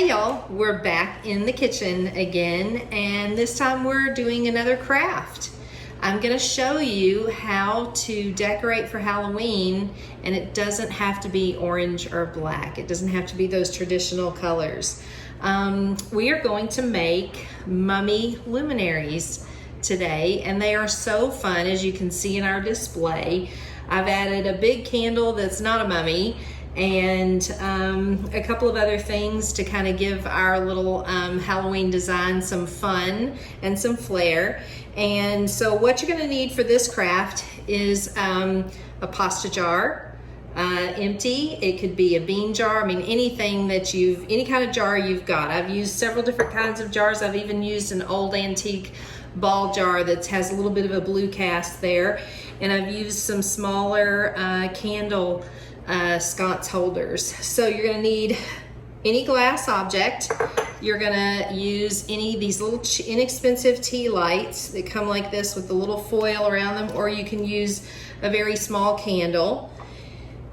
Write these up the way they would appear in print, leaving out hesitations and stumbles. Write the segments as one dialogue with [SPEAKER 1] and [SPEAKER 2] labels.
[SPEAKER 1] y'all, we're back in the kitchen again, and this time we're doing another craft. I'm gonna show you how to decorate for Halloween, and it doesn't have to be orange or black. It doesn't have to be those traditional colors. We are going to make mummy luminaries today, and they are so fun, as you can see in our display. I've added a big candle that's not a mummy, and a couple of other things to kind of give our little Halloween design some fun and some flair. And so what you're going to need for this craft is a pasta jar, empty. It could be a bean jar. I mean, anything that any kind of jar you've got. I've used several different kinds of jars. I've even used an old antique ball jar that has a little bit of a blue cast there. And I've used some smaller candle sconce holders. So you're going to need any glass object. You're going to use any of these little inexpensive tea lights that come like this with the little foil around them, or you can use a very small candle.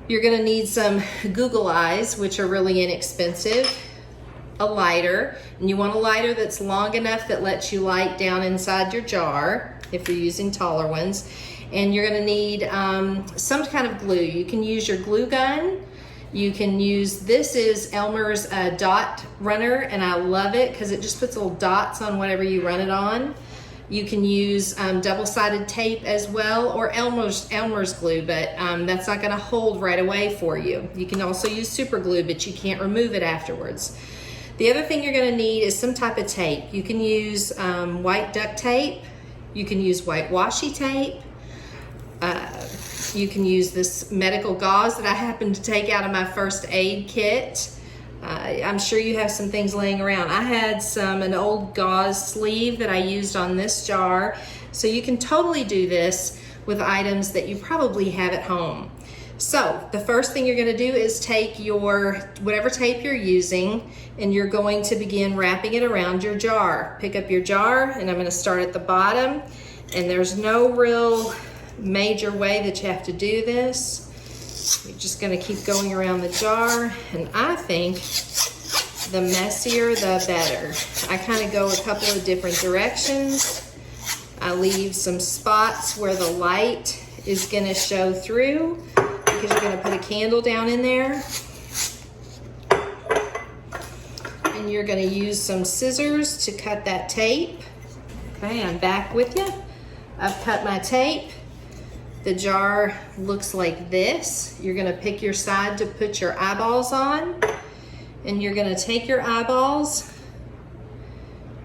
[SPEAKER 1] You're going to need some Google eyes, which are really inexpensive, a lighter, and you want a lighter that's long enough that lets you light down inside your jar if you're using taller ones. And you're going to need some kind of glue. You can use your glue gun. You can use, this is Elmer's dot runner, and I love it because it just puts little dots on whatever you run it on. You can use double-sided tape as well, or Elmer's glue, but that's not going to hold right away for you. You can also use super glue, but you can't remove it afterwards. The other thing you're going to need is some type of tape. You can use white duct tape. You can use white washi tape. You can use this medical gauze that I happened to take out of my first aid kit. I'm sure you have some things laying around. I had an old gauze sleeve that I used on this jar. So you can totally do this with items that you probably have at home. So the first thing you're going to do is take your whatever tape you're using, and you're going to begin wrapping it around your jar. Pick up your jar, and I'm going to start at the bottom, and there's no real major way that you have to do this. You're just going to keep going around the jar, and I think the messier the better. I kind of go a couple of different directions. I leave some spots where the light is going to show through because you're going to put a candle down in there, and you're going to use some scissors to cut that tape. Okay, I'm back with you. I've cut my tape. The jar looks like this. You're gonna pick your side to put your eyeballs on, and you're gonna take your eyeballs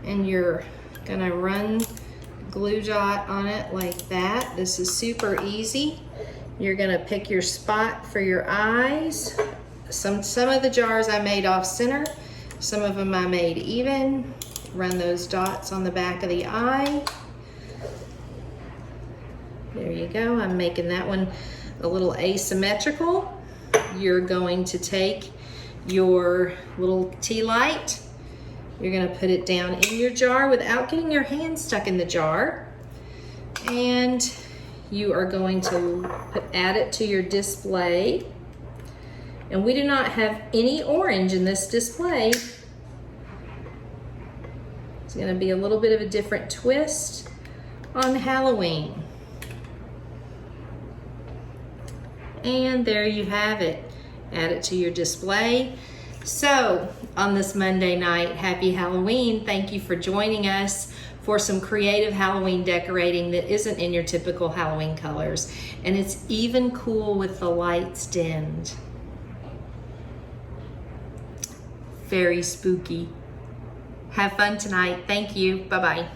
[SPEAKER 1] and you're gonna run glue dot on it like that. This is super easy. You're gonna pick your spot for your eyes. Some of the jars I made off center, some of them I made even. Run those dots on the back of the eye. There you go. I'm making that one a little asymmetrical. You're going to take your little tea light. You're going to put it down in your jar without getting your hand stuck in the jar. And you are going to add it to your display. And we do not have any orange in this display. It's going to be a little bit of a different twist on Halloween. And there you have it. Add it to your display. So on this Monday night, happy Halloween. Thank you for joining us for some creative Halloween decorating that isn't in your typical Halloween colors. And it's even cool with the lights dimmed. Very spooky. Have fun tonight. Thank you. Bye-bye.